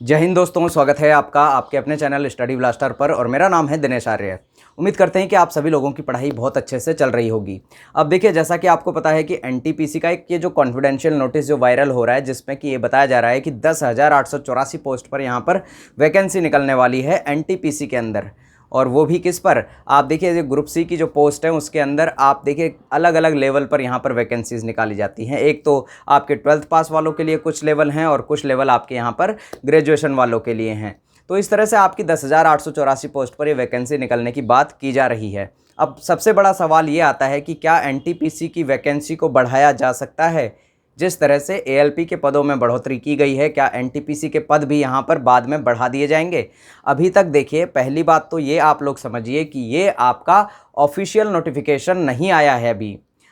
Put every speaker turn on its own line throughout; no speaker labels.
जय हिंद दोस्तों, स्वागत है आपका आपके अपने चैनल स्टडी ब्लास्टर पर और मेरा नाम है दिनेश आर्य। उम्मीद करते हैं कि आप सभी लोगों की पढ़ाई बहुत अच्छे से चल रही होगी। अब देखिए, जैसा कि आपको पता है कि एनटीपीसी का एक ये जो कॉन्फिडेंशियल नोटिस जो वायरल हो रहा है, जिसमें कि ये बताया जा रहा है कि 10,884 पोस्ट पर यहाँ पर वैकेंसी निकलने वाली है एनटीपीसी के अंदर। और वो भी किस पर, आप देखिए जो ग्रुप सी की जो पोस्ट है उसके अंदर आप देखिए अलग अलग लेवल पर यहाँ पर वैकेंसीज निकाली जाती हैं। एक तो आपके 12th पास वालों के लिए कुछ लेवल हैं और कुछ लेवल आपके यहाँ पर ग्रेजुएशन वालों के लिए हैं। तो इस तरह से आपकी 10,884 पोस्ट पर ये वैकेंसी निकलने की बात की जा रही है। अब सबसे बड़ा सवाल ये आता है कि क्या एनटीपीसी की वैकेंसी को बढ़ाया जा सकता है? जिस तरह से एएलपी के पदों में बढ़ोतरी की गई है, क्या एनटीपीसी के पद भी यहाँ पर बाद में बढ़ा दिए जाएंगे? अभी तक देखिए, पहली बात तो ये आप लोग समझिए कि ये आपका ऑफिशियल नोटिफिकेशन नहीं आया है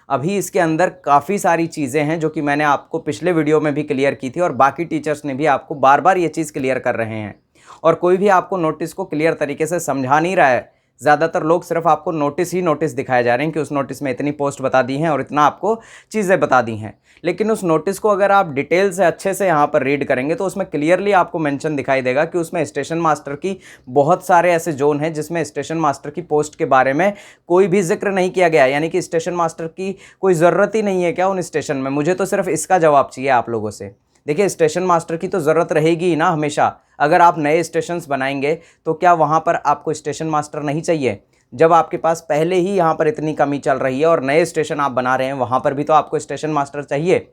अभी इसके अंदर काफ़ी सारी चीज़ें हैं जो कि मैंने आपको पिछले वीडियो में भी क्लियर की थी और बाकी टीचर्स ने भी आपको बार बार ये चीज़ क्लियर कर रहे हैं। और कोई भी आपको नोटिस को क्लियर तरीके से समझा नहीं रहा है। ज़्यादातर लोग सिर्फ आपको नोटिस दिखाए जा रहे हैं कि उस नोटिस में इतनी पोस्ट बता दी हैं और इतना आपको चीज़ें बता दी हैं। लेकिन उस नोटिस को अगर आप डिटेल से अच्छे से यहाँ पर रीड करेंगे तो उसमें क्लियरली आपको मेंशन दिखाई देगा कि उसमें स्टेशन मास्टर की बहुत सारे ऐसे जोन हैं जिसमें स्टेशन मास्टर की पोस्ट के बारे में कोई भी जिक्र नहीं किया गया। यानी कि स्टेशन मास्टर की कोई ज़रूरत ही नहीं है क्या उन स्टेशन में? मुझे तो सिर्फ इसका जवाब चाहिए आप लोगों से। देखिए, स्टेशन मास्टर की तो ज़रूरत रहेगी ही ना हमेशा। अगर आप नए स्टेशंस बनाएंगे तो क्या वहाँ पर आपको स्टेशन मास्टर नहीं चाहिए? जब आपके पास पहले ही यहाँ पर इतनी कमी चल रही है और नए स्टेशन आप बना रहे हैं, वहाँ पर भी तो आपको स्टेशन मास्टर चाहिए।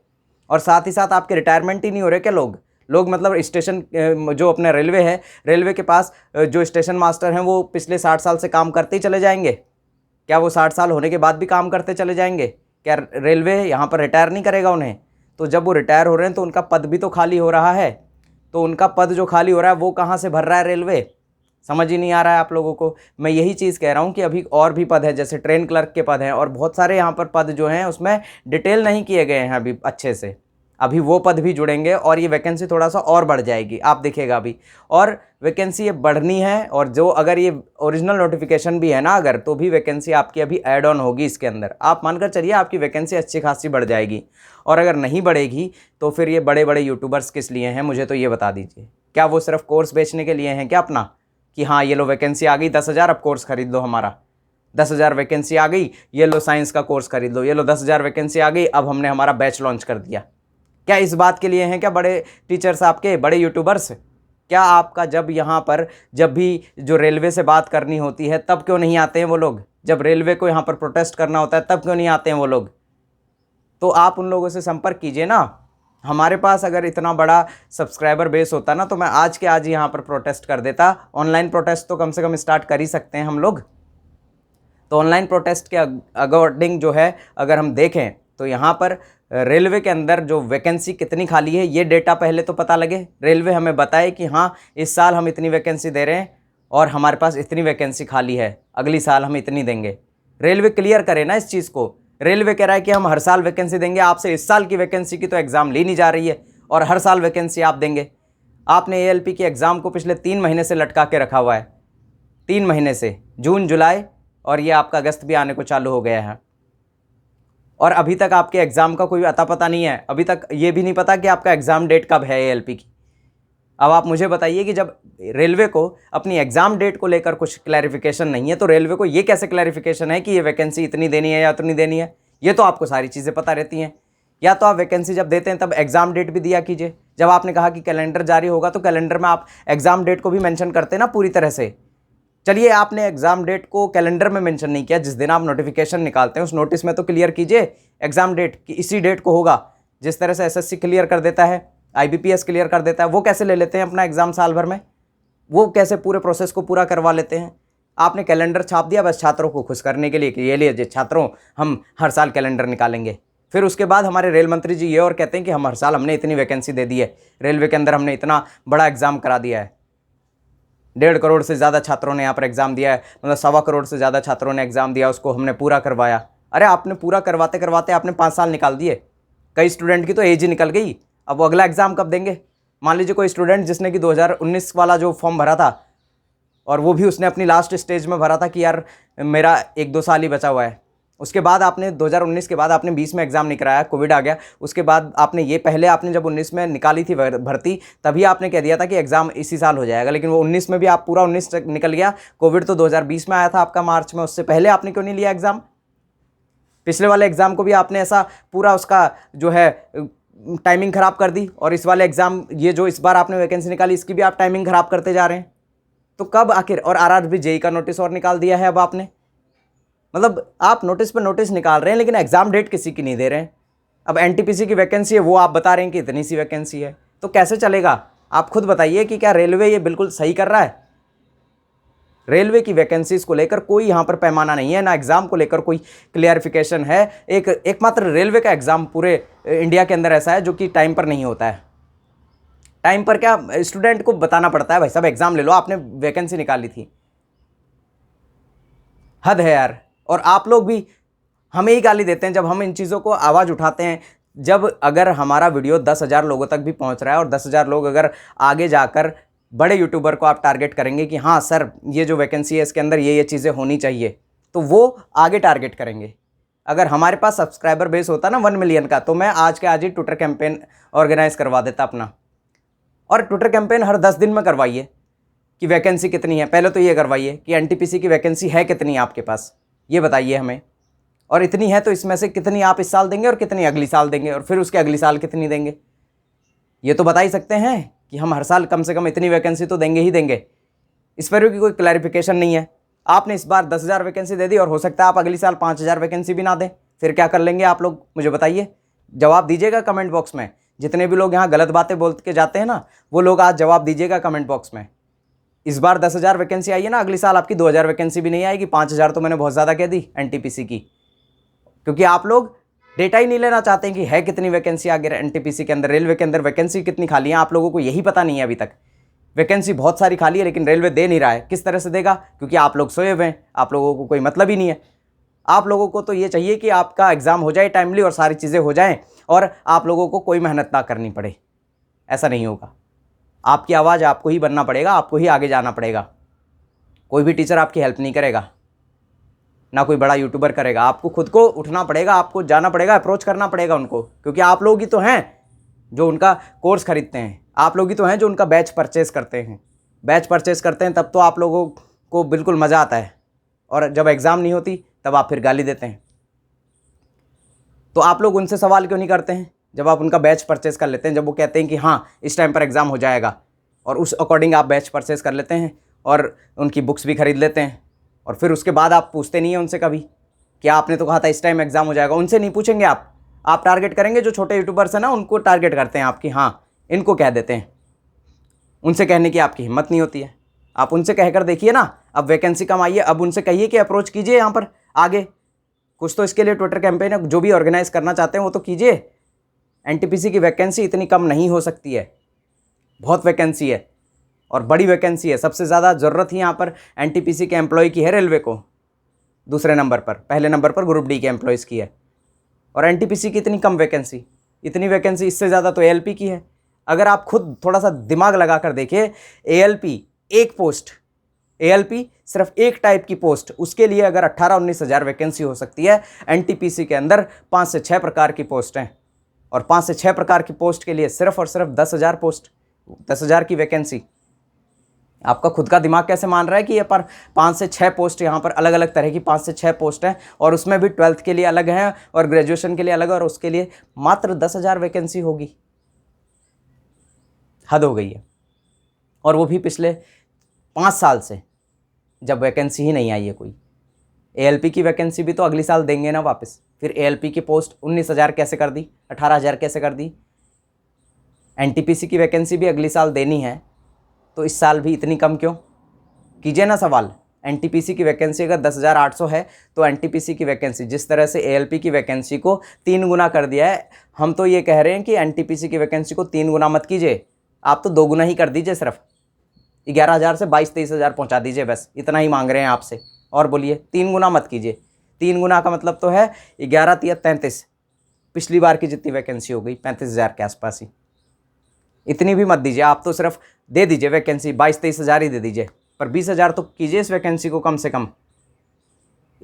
और साथ ही साथ आपके रिटायरमेंट ही नहीं हो रहे क्या लोग मतलब स्टेशन जो अपने रेलवे है, रेलवे के पास जो स्टेशन मास्टर हैं वो पिछले 60 साल से काम करते ही चले जाएंगे? क्या वो 60 साल होने के बाद भी काम करते चले जाएंगे? क्या रेलवे यहाँ पर रिटायर नहीं करेगा उन्हें? तो जब वो रिटायर हो रहे हैं तो उनका पद भी तो खाली हो रहा है। तो उनका पद जो खाली हो रहा है वो कहाँ से भर रहा है रेलवे? समझ ही नहीं आ रहा है आप लोगों को। मैं यही चीज़ कह रहा हूँ कि अभी और भी पद है, जैसे ट्रेन क्लर्क के पद हैं और बहुत सारे यहाँ पर पद जो हैं उसमें डिटेल नहीं किए गए हैं अभी अच्छे से। अभी वो पद भी जुड़ेंगे और ये वैकेंसी थोड़ा सा और बढ़ जाएगी, आप देखिएगा अभी। और वैकेंसी ये बढ़नी है और जो अगर ये ओरिजिनल नोटिफिकेशन भी है ना, अगर तो भी वैकेंसी आपकी अभी ऐड ऑन होगी इसके अंदर। आप मानकर चलिए आपकी वैकेंसी अच्छी खासी बढ़ जाएगी। और अगर नहीं बढ़ेगी तो फिर ये बड़े बड़े यूट्यूबर्स किस लिए हैं, मुझे तो ये बता दीजिए। क्या वो सिर्फ कोर्स बेचने के लिए हैं क्या अपना, कि हाँ ये लो वैकेंसी आ गई 10,000, अब कोर्स खरीद लो हमारा। 10,000 वैकेंसी आ गई, ये लो साइंस का कोर्स खरीद लो। ये लो 10,000 वैकेंसी आ गई, अब हमने हमारा बैच लॉन्च कर दिया। क्या इस बात के लिए हैं क्या बड़े टीचर्स आपके, बड़े यूट्यूबर्स? क्या आपका जब यहाँ पर जब भी जो रेलवे से बात करनी होती है तब क्यों नहीं आते हैं वो लोग? जब रेलवे को यहाँ पर प्रोटेस्ट करना होता है तब क्यों नहीं आते हैं वो लोग? तो आप उन लोगों से संपर्क कीजिए ना। हमारे पास अगर इतना बड़ा सब्सक्राइबर बेस होता ना तो मैं आज के आज यहाँ पर प्रोटेस्ट कर देता। ऑनलाइन प्रोटेस्ट तो कम से कम स्टार्ट कर ही सकते हैं हम लोग। तो ऑनलाइन प्रोटेस्ट के अकॉर्डिंग जो है अगर हम देखें तो यहाँ पर रेलवे के अंदर जो वैकेंसी कितनी खाली है ये डेटा पहले तो पता लगे। रेलवे हमें बताए कि हाँ इस साल हम इतनी वैकेंसी दे रहे हैं और हमारे पास इतनी वैकेंसी खाली है, अगली साल हम इतनी देंगे। रेलवे क्लियर करे ना इस चीज़ को। रेलवे कह रहा है कि हम हर साल वैकेंसी देंगे, आपसे इस साल की वैकेंसी की तो एग्ज़ाम ली नहीं जा रही है और हर साल वैकेंसी आप देंगे। आपने एएलपी की एग्ज़ाम को पिछले 3 महीने से लटका के रखा हुआ है, 3 महीने से, जून जुलाई और ये आपका अगस्त भी आने को चालू हो गया है। और अभी तक आपके एग्ज़ाम का कोई अता पता नहीं है। अभी तक ये भी नहीं पता कि आपका एग्ज़ाम डेट कब है एएलपी की। अब आप मुझे बताइए कि जब रेलवे को अपनी एग्ज़ाम डेट को लेकर कुछ क्लैरिफिकेशन नहीं है तो रेलवे को ये कैसे क्लैरिफिकेशन है कि ये वैकेंसी इतनी देनी है या उतनी देनी है? ये तो आपको सारी चीज़ें पता रहती हैं। या तो आप वैकेंसी जब देते हैं तब एग्ज़ाम डेट भी दिया कीजिए। जब आपने कहा कि कैलेंडर जारी होगा तो कैलेंडर में आप एग्ज़ाम डेट को भी मेंशन करते ना पूरी तरह से। चलिए, आपने एग्ज़ाम डेट को कैलेंडर में मेंशन नहीं किया, जिस दिन आप नोटिफिकेशन निकालते हैं उस नोटिस में तो क्लियर कीजिए एग्ज़ाम डेट कि इसी डेट को होगा। जिस तरह से एसएससी क्लियर कर देता है, आईबीपीएस क्लियर कर देता है, वो कैसे ले लेते हैं अपना एग्ज़ाम साल भर में? वो कैसे पूरे प्रोसेस को पूरा करवा लेते हैं? आपने कैलेंडर छाप दिया बस छात्रों को खुश करने के लिए कि ये लिए छात्रों हम हर साल कैलेंडर निकालेंगे। फिर उसके बाद हमारे रेल मंत्री जी ये और कहते हैं कि हम हर साल हमने इतनी वैकेंसी दे दी है, रेलवे के अंदर हमने इतना बड़ा एग्ज़ाम करा दिया है, 1.5 करोड़ से ज़्यादा छात्रों ने यहाँ पर एग्ज़ाम दिया है, मतलब 1.25 करोड़ से ज़्यादा छात्रों ने एग्ज़ाम दिया, उसको हमने पूरा करवाया। अरे आपने पूरा करवाते करवाते आपने 5 साल निकाल दिए। कई स्टूडेंट की तो एज ही निकल गई। अब वो अगला एग्ज़ाम कब देंगे? मान लीजिए कोई स्टूडेंट जिसने कि 2019 वाला जो फॉर्म भरा था और वो भी उसने अपनी लास्ट स्टेज में भरा था कि यार मेरा 1-2 साल ही बचा हुआ है, उसके बाद आपने 2019 के बाद आपने 20 में एग्ज़ाम नहीं कराया, कोविड आ गया। उसके बाद आपने ये पहले आपने जब 19 में निकाली थी भर्ती, तभी आपने कह दिया था कि एग्ज़ाम इसी साल हो जाएगा, लेकिन वो 19 में भी आप पूरा 19 तक निकल गया। कोविड तो 2020 में आया था आपका मार्च में, उससे पहले आपने क्यों नहीं लिया एग्ज़ाम? पिछले वाले एग्ज़ाम को भी आपने ऐसा पूरा उसका जो है टाइमिंग ख़राब कर दी, और इस वाले एग्ज़ाम ये जो इस बार आपने वैकेंसी निकाली इसकी भी आप टाइमिंग ख़राब करते जा रहे हैं। तो कब आखिर, और आरआरबी जेईई का नोटिस और निकाल दिया है अब आपने। मतलब आप नोटिस पर नोटिस निकाल रहे हैं लेकिन एग्ज़ाम डेट किसी की नहीं दे रहे हैं। अब एनटीपीसी की वैकेंसी है, वो आप बता रहे हैं कि इतनी सी वैकेंसी है, तो कैसे चलेगा? आप खुद बताइए कि क्या रेलवे ये बिल्कुल सही कर रहा है? रेलवे की वैकेंसीज़ को लेकर कोई यहाँ पर पैमाना नहीं है, ना एग्ज़ाम को लेकर कोई क्लियरिफिकेशन है। एकमात्र रेलवे का एग्ज़ाम पूरे इंडिया के अंदर ऐसा है जो कि टाइम पर नहीं होता है। टाइम पर क्या, स्टूडेंट को बताना पड़ता है भाई साहब एग्ज़ाम ले लो, आपने वैकेंसी निकाली थी। हद है यार। और आप लोग भी हमें ही गाली देते हैं जब हम इन चीज़ों को आवाज़ उठाते हैं। जब अगर हमारा वीडियो 10,000 लोगों तक भी पहुंच रहा है, और 10,000 लोग अगर आगे जाकर बड़े यूट्यूबर को आप टारगेट करेंगे कि हाँ सर ये जो वैकेंसी है इसके अंदर ये चीज़ें होनी चाहिए, तो वो आगे टारगेट करेंगे। अगर हमारे पास सब्सक्राइबर बेस होता ना 1 मिलियन का, तो मैं आज के आज ही ट्विटर कैंपेन ऑर्गेनाइज करवा देता अपना। और ट्विटर कैंपेन हर 10 दिन में करवाइए कि वैकेंसी कितनी है। पहले तो ये करवाइए कि एनटीपीसी की वैकेंसी है कितनी आपके पास, ये बताइए हमें। और इतनी है तो इसमें से कितनी आप इस साल देंगे और कितनी अगली साल देंगे, और फिर उसके अगली साल कितनी देंगे, ये तो बता ही सकते हैं कि हम हर साल कम से कम इतनी वैकेंसी तो देंगे ही देंगे। इस पर भी कोई क्लैरिफिकेशन नहीं है। आपने इस बार 10,000 वैकेंसी दे दी, और हो सकता है आप अगली साल 5,000 वैकेंसी भी ना दें, फिर क्या कर लेंगे आप लोग, मुझे बताइए। जवाब दीजिएगा कमेंट बॉक्स में। जितने भी लोग यहाँ गलत बातें बोल के जाते हैं ना, वो लोग आज जवाब दीजिएगा कमेंट बॉक्स में। इस बार 10,000 वैकेंसी आई है ना, अगली साल आपकी 2,000 वैकेंसी भी नहीं आएगी। 5,000 तो मैंने बहुत ज़्यादा कह दी एनटीपीसी की, क्योंकि आप लोग डेटा ही नहीं लेना चाहते हैं कि है कितनी वैकेंसी आगे एनटीपीसी के अंदर, रेलवे के अंदर वैकेंसी कितनी खाली है। आप लोगों को यही पता नहीं है अभी तक। वैकेंसी बहुत सारी खाली है लेकिन रेलवे दे नहीं रहा है। किस तरह से देगा? क्योंकि आप लोग सोए हुए हैं, आप लोगों को कोई मतलब ही नहीं है। आप लोगों को तो ये चाहिए कि आपका एग्ज़ाम हो जाए टाइमली और सारी चीज़ें हो जाएं, और आप लोगों को कोई मेहनत ना करनी पड़े। ऐसा नहीं होगा। आपकी आवाज़ आपको ही बनना पड़ेगा, आपको ही आगे जाना पड़ेगा। कोई भी टीचर आपकी हेल्प नहीं करेगा, ना कोई बड़ा यूट्यूबर करेगा। आपको खुद को उठना पड़ेगा, आपको जाना पड़ेगा, अप्रोच करना पड़ेगा उनको, क्योंकि आप लोग ही तो हैं जो उनका कोर्स खरीदते हैं। आप लोग ही तो हैं जो उनका बैच परचेस करते हैं। बैच परचेस करते हैं तब तो आप लोगों को बिल्कुल मज़ा आता है, और जब एग्ज़ाम नहीं होती तब आप फिर गाली देते हैं। तो आप लोग उनसे सवाल क्यों नहीं करते हैं जब आप उनका बैच परचेस कर लेते हैं? जब वो कहते हैं कि हाँ इस टाइम पर एग्ज़ाम हो जाएगा, और उस अकॉर्डिंग आप बैच परचेस कर लेते हैं और उनकी बुक्स भी खरीद लेते हैं, और फिर उसके बाद आप पूछते नहीं हैं उनसे कभी कि आपने तो कहा था इस टाइम एग्ज़ाम हो जाएगा। उनसे नहीं पूछेंगे आप टारगेट करेंगे जो छोटे यूट्यूबर्स हैं ना, उनको टारगेट करते हैं आपकी, हाँ इनको कह देते हैं। उनसे कहने की आपकी हिम्मत नहीं होती है। आप उनसे कहकर देखिए ना, अब वैकेंसी कम आई है, अब उनसे कहिए कि अप्रोच कीजिए यहाँ पर आगे। कुछ तो इसके लिए ट्विटर कैंपेन है, जो भी ऑर्गेनाइज करना चाहते हैं वो तो कीजिए। एनटीपीसी की वैकेंसी इतनी कम नहीं हो सकती है, बहुत वैकेंसी है और बड़ी वैकेंसी है। सबसे ज़्यादा ज़रूरत ही यहाँ पर एनटीपीसी के एम्प्लॉय की है रेलवे को, दूसरे नंबर पर। पहले नंबर पर ग्रुप डी के एम्प्लॉयज़ की है, और एनटीपीसी की इतनी कम वैकेंसी। इतनी वैकेंसी इससे ज़्यादा तो एएलपी की है। अगर आप खुद थोड़ा सा दिमाग लगा कर देखिए, एएलपी एक पोस्ट, एएलपी सिर्फ एक टाइप की पोस्ट, उसके लिए अगर 18-19 हज़ार वैकेंसी हो सकती है, एनटीपीसी के अंदर 5 से 6 प्रकार की पोस्ट हैं, और 5 से 6 प्रकार की पोस्ट के लिए सिर्फ और सिर्फ 10,000 पोस्ट, 10,000 की वैकेंसी। आपका खुद का दिमाग कैसे मान रहा है कि ये पर 5 से 6 पोस्ट यहाँ पर अलग अलग तरह की 5 से 6 पोस्ट हैं, और उसमें भी 12th के लिए अलग हैं और ग्रेजुएशन के लिए अलग, और उसके लिए मात्र 10,000 वैकेंसी होगी? हद हो गई है। और वो भी पिछले 5 साल से, जब वैकेंसी ही नहीं आई है कोई। एएलपी की वैकेंसी भी तो अगली साल देंगे ना वापस। फिर एएलपी की पोस्ट 19,000 कैसे कर दी, 18,000 कैसे कर दी? एनटीपीसी की वैकेंसी भी अगली साल देनी है, तो इस साल भी इतनी कम क्यों? कीजिए ना सवाल। एनटीपीसी की वैकेंसी अगर 10,800 है, तो एनटीपीसी की वैकेंसी जिस तरह से एएलपी की वैकेंसी को 3 गुना कर दिया है, हम तो ये कह रहे हैं कि एनटीपीसी की वैकेंसी को 3 गुना मत कीजिए, आप तो 2 गुना ही कर दीजिए। सिर्फ 11,000 से 22-23,000 पहुँचा दीजिए, बस इतना ही मांग रहे हैं आपसे। और बोलिए 3 गुना मत कीजिए। 3 गुना का मतलब तो है 11 3 33, पिछली बार की जितनी वैकेंसी हो गई 35,000 के आसपास ही। इतनी भी मत दीजिए, आप तो सिर्फ दे दीजिए वैकेंसी 22-23 हज़ार ही दे दीजिए, पर 20,000 तो कीजिए इस वैकेंसी को कम से कम।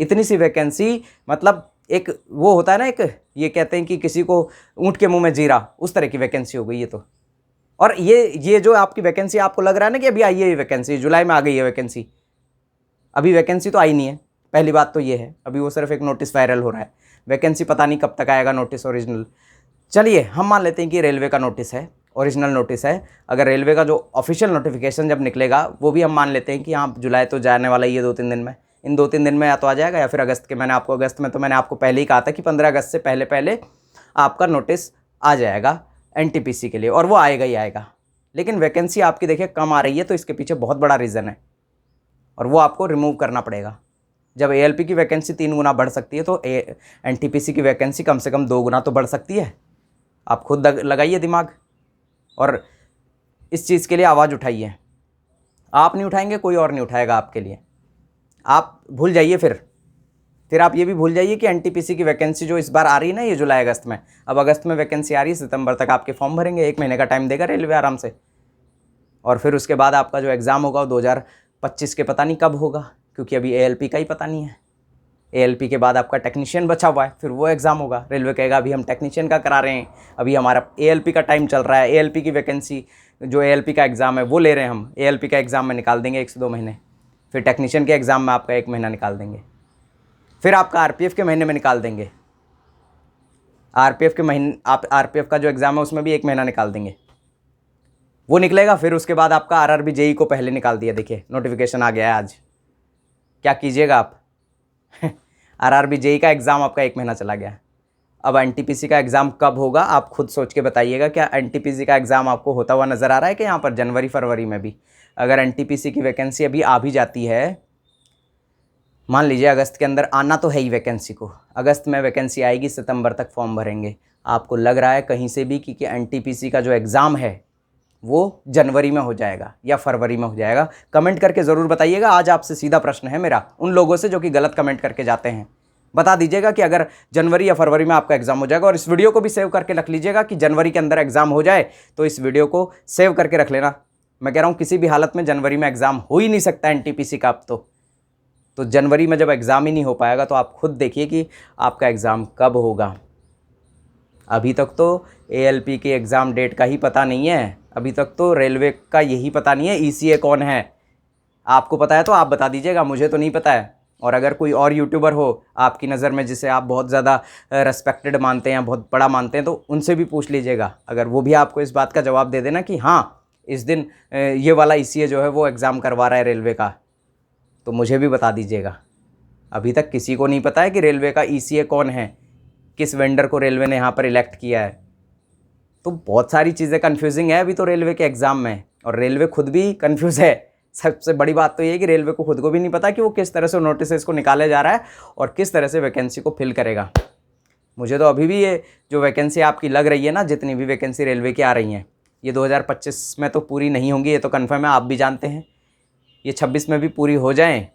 इतनी सी वैकेंसी, मतलब एक वो होता है ना, एक ये कहते हैं कि किसी को ऊँट के मुंह में जीरा, उस तरह की वैकेंसी हो गई ये तो। और ये जो आपकी वैकेंसी आपको लग रहा है ना कि अभी आई है ये वैकेंसी, जुलाई में आ गई है वैकेंसी, अभी वैकेंसी तो आई नहीं है। पहली बात तो ये है, अभी वो सिर्फ एक नोटिस वायरल हो रहा है, वैकेंसी पता नहीं कब तक आएगा नोटिस ओरिजिनल। चलिए हम मान लेते हैं कि रेलवे का नोटिस है, ओरिजिनल नोटिस है। अगर रेलवे का जो ऑफिशियल नोटिफिकेशन जब निकलेगा वो भी हम मान लेते हैं कि हाँ जुलाई तो जाने वाला ही है 2-3 दिन में, इन 2-3 दिन में या तो आ जाएगा या फिर अगस्त के, मैंने आपको अगस्त में, तो मैंने आपको पहले ही कहा था कि 15 अगस्त से पहले पहले आपका नोटिस आ जाएगा एनटीपीसी के लिए, और वो आएगा ही आएगा। लेकिन वैकेंसी आपकी देखिए कम आ रही है, तो इसके पीछे बहुत बड़ा रीज़न है और वो आपको रिमूव करना पड़ेगा। जब एएलपी की वैकेंसी 3 गुना बढ़ सकती है तो एनटीपीसी की वैकेंसी कम से कम 2 गुना तो बढ़ सकती है। आप खुद लगाइए दिमाग और इस चीज़ के लिए आवाज़ उठाइए। आप नहीं उठाएंगे, कोई और नहीं उठाएगा आपके लिए। आप भूल जाइए, फिर आप ये भी भूल जाइए कि एनटीपीसी की वैकेंसी जो इस बार आ रही है ना, ये जुलाई अगस्त में, अब अगस्त में वैकेंसी आ रही है, सितंबर तक आपके फॉर्म भरेंगे, 1 महीने का टाइम देगा रेलवे आराम से। और फिर उसके बाद आपका जो एग्ज़ाम होगा वो 2025 के पता नहीं कब होगा, क्योंकि अभी एएलपी का ही पता नहीं है। एएलपी के बाद आपका टेक्नीशियन बचा हुआ है, फिर वो एग्ज़ाम होगा। रेलवे कहेगा अभी हम टेक्नीशियन का करा रहे हैं, अभी हमारा एएलपी का टाइम चल रहा है, एएलपी की वैकेंसी जो एएलपी का एग्ज़ाम है वो ले रहे हैं हम, एएलपी का एग्ज़ाम में निकाल देंगे 1 से 2 महीने, फिर टेक्नीशियन के एग्ज़ाम में आपका 1 महीना निकाल देंगे, फिर आपका आरपीएफ के महीने में निकाल देंगे, आरपीएफ के महीने, आप आरपीएफ का जो एग्ज़ाम है उसमें भी 1 महीना निकाल देंगे, वो निकलेगा। फिर उसके बाद आपका आरआरबी जेई को पहले निकाल दिया, देखिए नोटिफिकेशन आ गया है आज, क्या कीजिएगा आप आरआरबी जेई का एग्ज़ाम आपका 1 महीना चला गया। अब एनटीपीसी का एग्ज़ाम कब होगा आप खुद सोच के बताइएगा। क्या एनटीपीसी का एग्ज़ाम आपको होता हुआ नज़र आ रहा है कि यहाँ पर जनवरी फरवरी में भी? अगर एनटीपीसी की वैकेंसी अभी आ भी जाती है, मान लीजिए अगस्त के अंदर आना तो है ही वैकेंसी को, अगस्त में वैकेंसी आएगी, सितंबर तक फॉर्म भरेंगे, आपको लग रहा है कहीं से भी कि एनटीपीसी का जो एग्ज़ाम है वो जनवरी में हो जाएगा या फरवरी में हो जाएगा? कमेंट करके ज़रूर बताइएगा। आज आपसे सीधा प्रश्न है मेरा उन लोगों से जो कि गलत कमेंट करके जाते हैं, बता दीजिएगा कि अगर जनवरी या फरवरी में आपका एग्ज़ाम हो जाएगा। और इस वीडियो को भी सेव करके रख लीजिएगा कि जनवरी के अंदर एग्ज़ाम हो जाए, तो इस वीडियो को सेव करके रख लेना। मैं कह रहा हूँ किसी भी हालत में जनवरी में एग्ज़ाम हो ही नहीं सकता एनटीपीसी का अब तो जनवरी में जब एग्ज़ाम ही नहीं हो पाएगा तो आप खुद देखिए कि आपका एग्ज़ाम कब होगा। अभी तक तो एएलपी के एग्ज़ाम डेट का ही पता नहीं है, अभी तक तो रेलवे का यही पता नहीं है ईसीए कौन है। आपको पता है तो आप बता दीजिएगा, मुझे तो नहीं पता है। और अगर कोई और यूट्यूबर हो आपकी नज़र में जिसे आप बहुत ज़्यादा रेस्पेक्टेड मानते हैं, बहुत बड़ा मानते हैं, तो उनसे भी पूछ लीजिएगा। अगर वो भी आपको इस बात का जवाब दे देना कि हाँ इस दिन ये वाला ईसीए जो है वो एग्ज़ाम करवा रहा है रेलवे का, तो मुझे भी बता दीजिएगा। अभी तक किसी को नहीं पता है कि रेलवे का ईसीए कौन है, किस वेंडर को रेलवे ने यहाँ पर इलेक्ट किया है। तो बहुत सारी चीज़ें कन्फ्यूजिंग है अभी तो रेलवे के एग्ज़ाम में, और रेलवे खुद भी कन्फ्यूज़ है। सबसे बड़ी बात तो ये है कि रेलवे को खुद को भी नहीं पता कि वो किस तरह से नोटिस को निकाले जा रहा है और किस तरह से वैकेंसी को फिल करेगा। मुझे तो अभी भी ये जो वैकेंसी आपकी लग रही है ना, जितनी भी वैकेंसी रेलवे की आ रही हैं, ये 2025 में तो पूरी नहीं होंगी, ये तो कन्फर्म है, आप भी जानते हैं। ये 26 में भी पूरी हो जाएँ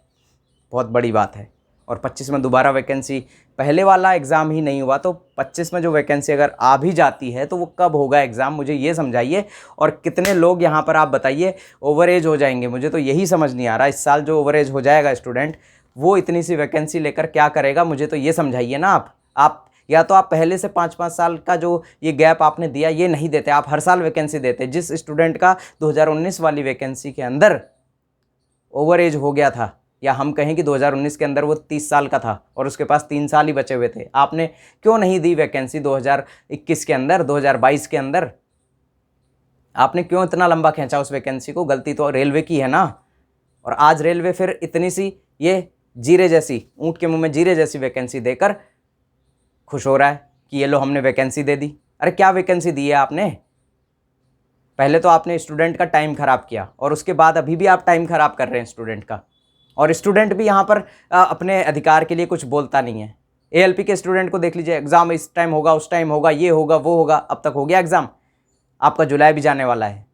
बहुत बड़ी बात है, और 25 में दोबारा वैकेंसी, पहले वाला एग्ज़ाम ही नहीं हुआ तो 25 में जो वैकेंसी अगर आ भी जाती है तो वो कब होगा एग्ज़ाम, मुझे ये समझाइए। और कितने लोग यहाँ पर आप बताइए ओवर एज हो जाएंगे, मुझे तो यही समझ नहीं आ रहा। इस साल जो ओवर एज हो जाएगा स्टूडेंट, वो इतनी सी वैकेंसी लेकर क्या करेगा, मुझे तो ये समझाइए ना। आप या तो आप पहले से 5-5 साल का जो ये गैप आपने दिया ये नहीं देते, आप हर साल वैकेंसी देते। जिस स्टूडेंट का 2019 वाली वैकेंसी के अंदर ओवर एज हो गया था, या हम कहें कि 2019 के अंदर वो 30 साल का था और उसके पास 3 साल ही बचे हुए थे, आपने क्यों नहीं दी वैकेंसी 2021 के अंदर, 2022 के अंदर? आपने क्यों इतना लंबा खींचा उस वैकेंसी को? गलती तो रेलवे की है ना। और आज रेलवे फिर इतनी सी ये जीरे जैसी, ऊँट के मुंह में जीरे जैसी वैकेंसी देकर खुश हो रहा है कि ये लो हमने वैकेंसी दे दी। अरे क्या वैकेंसी दी है आपने? पहले तो आपने स्टूडेंट का टाइम ख़राब किया और उसके बाद अभी भी आप टाइम ख़राब कर रहे हैं स्टूडेंट का। और स्टूडेंट भी यहाँ पर अपने अधिकार के लिए कुछ बोलता नहीं है। एएलपी के स्टूडेंट को देख लीजिए, एग्ज़ाम इस टाइम होगा, उस टाइम होगा, ये होगा, वो होगा। अब तक हो गया एग्ज़ाम, आपका जुलाई भी जाने वाला है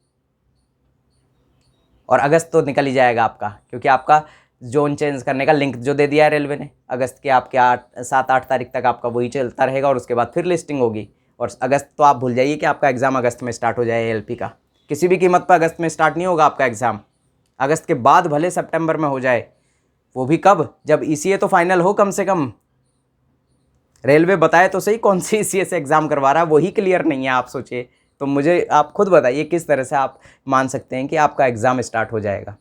और अगस्त तो निकल ही जाएगा आपका, क्योंकि आपका जोन चेंज करने का लिंक जो दे दिया है रेलवे ने, अगस्त के आपके 7-8 तारीख तक आपका वही चलता रहेगा और उसके बाद फिर लिस्टिंग होगी। और अगस्त तो आप भूल जाइए कि आपका एग्ज़ाम अगस्त में स्टार्ट हो जाए। एएलपी का किसी भी कीमत पर अगस्त में स्टार्ट नहीं होगा आपका एग्ज़ाम। अगस्त के बाद भले सितंबर में हो जाए, वो भी कब, जब ईसीए तो फाइनल हो कम से कम। रेलवे बताए तो सही कौन सी ईसीए से एग्ज़ाम करवा रहा है, वही क्लियर नहीं है। आप सोचिए, तो मुझे आप खुद बताइए किस तरह से आप मान सकते हैं कि आपका एग्ज़ाम स्टार्ट हो जाएगा।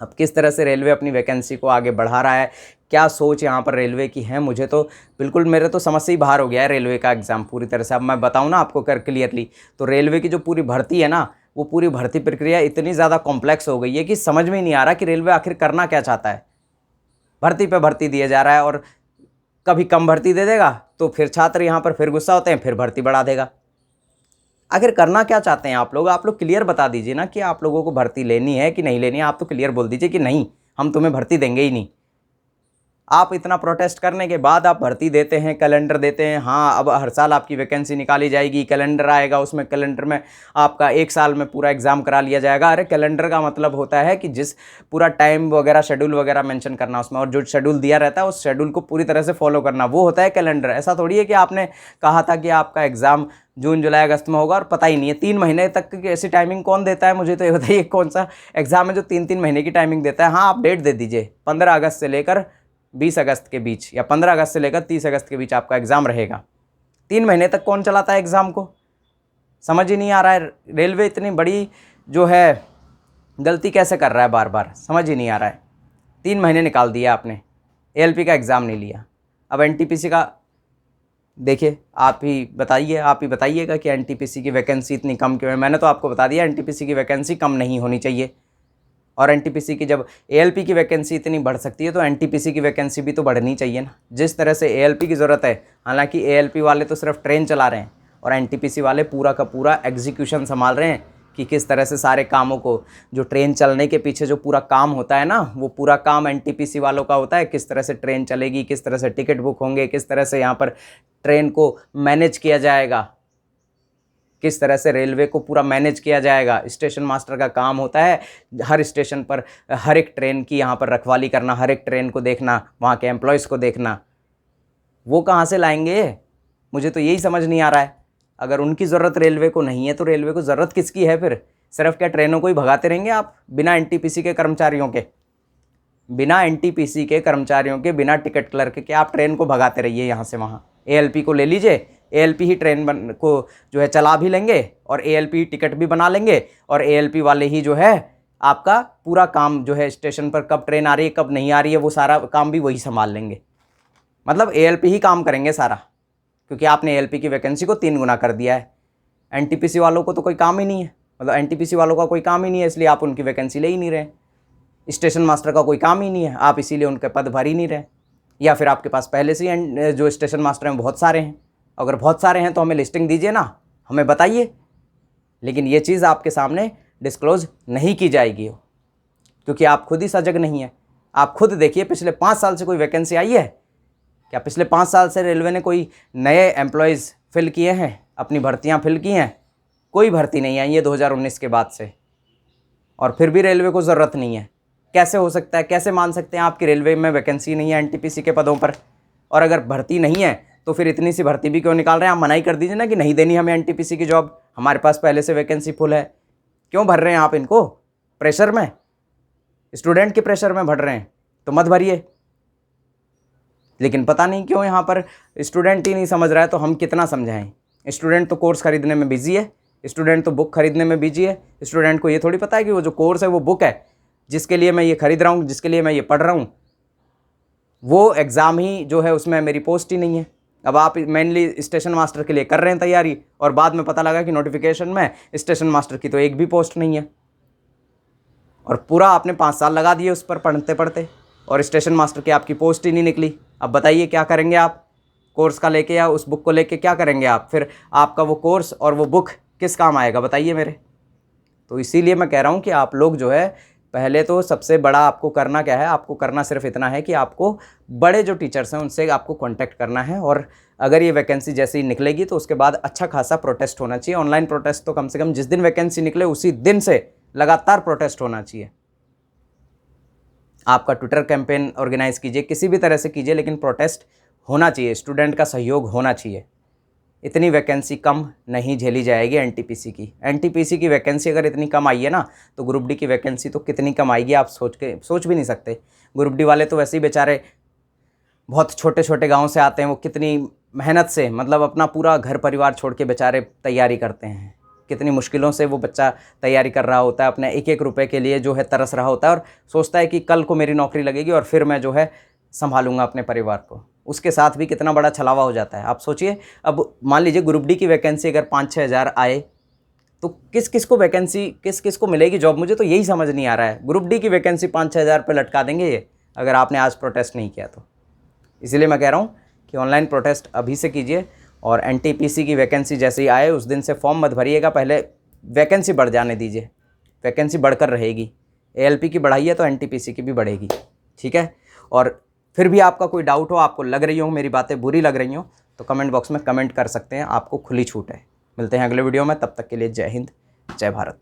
अब किस तरह से रेलवे अपनी वैकेंसी को आगे बढ़ा रहा है, क्या सोच यहाँ पर रेलवे की है, मुझे तो बिल्कुल, मेरे तो समझ से ही बाहर हो गया है रेलवे का एग्ज़ाम पूरी तरह से। अब मैं बताऊँ ना आपको कर क्लियरली, तो रेलवे की जो पूरी भर्ती है ना, वो पूरी भर्ती प्रक्रिया इतनी ज़्यादा कॉम्प्लेक्स हो गई है कि समझ में ही नहीं आ रहा कि रेलवे आखिर करना क्या चाहता है। भर्ती पे भर्ती दिया जा रहा है, और कभी कम भर्ती दे देगा तो फिर छात्र यहाँ पर फिर गुस्सा होते हैं, फिर भर्ती बढ़ा देगा। आखिर करना क्या चाहते हैं आप लोग? आप लोग क्लियर बता दीजिए ना कि आप लोगों को भर्ती लेनी है कि नहीं लेनी है। आप तो क्लियर बोल दीजिए कि नहीं, हम तुम्हें भर्ती देंगे ही नहीं। आप इतना प्रोटेस्ट करने के बाद आप भर्ती देते हैं, कैलेंडर देते हैं, हाँ अब हर साल आपकी वैकेंसी निकाली जाएगी, कैलेंडर आएगा, उसमें कैलेंडर में आपका 1 साल में पूरा एग्ज़ाम करा लिया जाएगा। अरे कैलेंडर का मतलब होता है कि जिस पूरा टाइम वगैरह, शेड्यूल वगैरह मेंशन करना उसमें, और जो शेड्यूल दिया रहता है उस शेड्यूल को पूरी तरह से फॉलो करना, वो होता है कैलेंडर। ऐसा थोड़ी है कि आपने कहा था कि आपका एग्ज़ाम जून जुलाई अगस्त में होगा और पता ही नहीं है। 3 महीने तक की ऐसी टाइमिंग कौन देता है? मुझे तो ये बताइए, कौन सा एग्ज़ाम है जो 3-3 महीने की टाइमिंग देता है? हाँ, आप डेट दे दीजिए, 15 अगस्त से लेकर 20 अगस्त के बीच, या 15 अगस्त से लेकर 30 अगस्त के बीच आपका एग्ज़ाम रहेगा। 3 महीने तक कौन चलाता है एग्ज़ाम को? समझ ही नहीं आ रहा है। रेलवे इतनी बड़ी जो है गलती कैसे कर रहा है बार बार, समझ ही नहीं आ रहा है। 3 महीने निकाल दिया आपने, एएलपी का एग्ज़ाम नहीं लिया। अब एनटीपीसी का देखिए, आप ही बताइएगा कि एनटीपीसी की वैकेंसी इतनी कम क्यों है। मैंने तो आपको बता दिया एनटीपीसी की वैकेंसी कम नहीं होनी चाहिए। और एनटीपीसी की जब एएलपी की वैकेंसी इतनी बढ़ सकती है तो एनटीपीसी की वैकेंसी भी तो बढ़नी चाहिए ना। जिस तरह से एएलपी की ज़रूरत है, हालांकि एएलपी वाले तो सिर्फ ट्रेन चला रहे हैं और एनटीपीसी वाले पूरा का पूरा एग्जीक्यूशन संभाल रहे हैं कि किस तरह से सारे कामों को, जो ट्रेन चलने के पीछे जो पूरा काम होता है ना, वो पूरा काम एनटीपीसी वालों का होता है। किस तरह से ट्रेन चलेगी, किस तरह से टिकट बुक होंगे, किस तरह से यहाँ पर ट्रेन को मैनेज किया जाएगा, किस तरह से रेलवे को पूरा मैनेज किया जाएगा। स्टेशन मास्टर का काम होता है हर स्टेशन पर हर एक ट्रेन की यहाँ पर रखवाली करना, हर एक ट्रेन को देखना, वहाँ के एम्प्लॉयज़ को देखना। वो कहाँ से लाएंगे? मुझे तो यही समझ नहीं आ रहा है। अगर उनकी ज़रूरत रेलवे को नहीं है तो रेलवे को ज़रूरत किसकी है फिर? सिर्फ क्या ट्रेनों को ही भगाते रहेंगे आप बिना एनटीपीसी के कर्मचारियों के? बिना एनटीपीसी के कर्मचारियों के, बिना टिकट क्लर्क के आप ट्रेन को भगाते रहिए यहाँ से वहाँ। एएलपी को ले लीजिए, एएलपी ही ट्रेन को जो है चला भी लेंगे और एएलपी टिकट भी बना लेंगे, और एएलपी वाले ही जो है आपका पूरा काम जो है स्टेशन पर कब ट्रेन आ रही है कब नहीं आ रही है वो सारा काम भी वही संभाल लेंगे। मतलब एएलपी ही काम करेंगे सारा, क्योंकि आपने एएलपी की वैकेंसी को 3 गुना कर दिया है। एनटीपीसी वालों को तो कोई काम ही नहीं है, मतलब एनटीपीसी वालों का कोई काम ही नहीं है, इसलिए आप उनकी वैकेंसी ले ही नहीं रहे। स्टेशन मास्टर का कोई काम ही नहीं है, आप इसीलिए उनके पद भर ही नहीं रहे। या फिर आपके पास पहले से ही जो स्टेशन मास्टर हैं बहुत सारे हैं। अगर बहुत सारे हैं तो हमें लिस्टिंग दीजिए ना, हमें बताइए। लेकिन ये चीज़ आपके सामने डिस्क्लोज नहीं की जाएगी, क्योंकि आप खुद ही सजग नहीं है। आप खुद देखिए, पिछले 5 साल से कोई वैकेंसी आई है क्या? पिछले 5 साल से रेलवे ने कोई नए एम्प्लॉयज़ फिल किए हैं, अपनी भर्तियां फिल की हैं? कोई भर्ती नहीं आई है 2019 के बाद से, और फिर भी रेलवे को ज़रूरत नहीं है। कैसे हो सकता है? कैसे मान सकते हैं आपकी रेलवे में वैकेंसी नहीं है एनटीपीसी के पदों पर? और अगर भर्ती नहीं है तो फिर इतनी सी भर्ती भी क्यों निकाल रहे हैं? आप मना ही कर दीजिए ना कि नहीं देनी हमें एनटीपीसी की जॉब, हमारे पास पहले से वैकेंसी फुल है। क्यों भर रहे हैं आप इनको? प्रेशर में, स्टूडेंट के प्रेशर में भर रहे हैं तो मत भरिए। लेकिन पता नहीं क्यों यहाँ पर स्टूडेंट ही नहीं समझ रहा है, तो हम कितना समझाएं? स्टूडेंट तो कोर्स खरीदने में बिजी है, स्टूडेंट तो बुक खरीदने में बिजी है। स्टूडेंट को ये थोड़ी पता है कि वो जो कोर्स है वो बुक है, जिसके लिए मैं ये खरीद रहा हूँ, जिसके लिए मैं ये पढ़ रहा हूँ, वो एग्ज़ाम ही जो है उसमें मेरी पोस्ट ही नहीं है। अब आप मेनली स्टेशन मास्टर के लिए कर रहे हैं तैयारी, और बाद में पता लगा कि नोटिफिकेशन में स्टेशन मास्टर की तो एक भी पोस्ट नहीं है, और पूरा आपने 5 साल लगा दिए उस पर पढ़ते पढ़ते, और स्टेशन मास्टर की आपकी पोस्ट ही नहीं निकली। अब बताइए क्या करेंगे आप? कोर्स का लेके या उस बुक को लेके क्या करेंगे आप? फिर आपका वो कोर्स और वो बुक किस काम आएगा बताइए मेरे? तो इसीलिए मैं कह रहा हूँ कि आप लोग जो है, पहले तो सबसे बड़ा आपको करना क्या है? आपको करना सिर्फ इतना है कि आपको बड़े जो टीचर्स हैं उनसे आपको कांटेक्ट करना है, और अगर ये वैकेंसी जैसे ही निकलेगी तो उसके बाद अच्छा खासा प्रोटेस्ट होना चाहिए। ऑनलाइन प्रोटेस्ट तो कम से कम जिस दिन वैकेंसी निकले उसी दिन से लगातार प्रोटेस्ट होना चाहिए। आपका ट्विटर कैंपेन ऑर्गेनाइज कीजिए, किसी भी तरह से कीजिए, लेकिन प्रोटेस्ट होना चाहिए, स्टूडेंट का सहयोग होना चाहिए। इतनी वैकेंसी कम नहीं झेली जाएगी एनटीपीसी की। एनटीपीसी की वैकेंसी अगर इतनी कम आई है ना, तो ग्रुप डी की वैकेंसी तो कितनी कम आएगी आप सोच भी नहीं सकते। ग्रुप डी वाले तो वैसे ही बेचारे बहुत छोटे छोटे गाँव से आते हैं, वो कितनी मेहनत से मतलब अपना पूरा घर परिवार छोड़ के बेचारे तैयारी करते हैं, कितनी मुश्किलों से वो बच्चा तैयारी कर रहा होता है, अपने एक एक रुपए के लिए जो है तरस रहा होता है और सोचता है कि कल को मेरी नौकरी लगेगी और फिर मैं जो है संभालूंगा अपने परिवार को। उसके साथ भी कितना बड़ा छलावा हो जाता है। आप सोचिए, अब मान लीजिए ग्रुप डी की वैकेंसी अगर 5-6 हज़ार आए तो किस किस को वैकेंसी, किस किस को मिलेगी जॉब? मुझे तो यही समझ नहीं आ रहा है। ग्रुप डी की वैकेंसी 5-6 हज़ार पे लटका देंगे ये, अगर आपने आज प्रोटेस्ट नहीं किया तो। इसीलिए मैं कह रहा हूँ कि ऑनलाइन प्रोटेस्ट अभी से कीजिए और एनटीपीसी की वैकेंसी जैसे ही आए उस दिन से फॉर्म मत भरिएगा, पहले वैकेंसी बढ़ जाने दीजिए। वैकेंसी बढ़कर रहेगी, एएलपी की बढ़ाई है तो एनटीपीसी की भी बढ़ेगी, ठीक है। और फिर भी आपका कोई डाउट हो, आपको लग रही हो मेरी बातें बुरी लग रही हो, तो कमेंट बॉक्स में कमेंट कर सकते हैं, आपको खुली छूट है। मिलते हैं अगले वीडियो में, तब तक के लिए जय हिंद, जय भारत।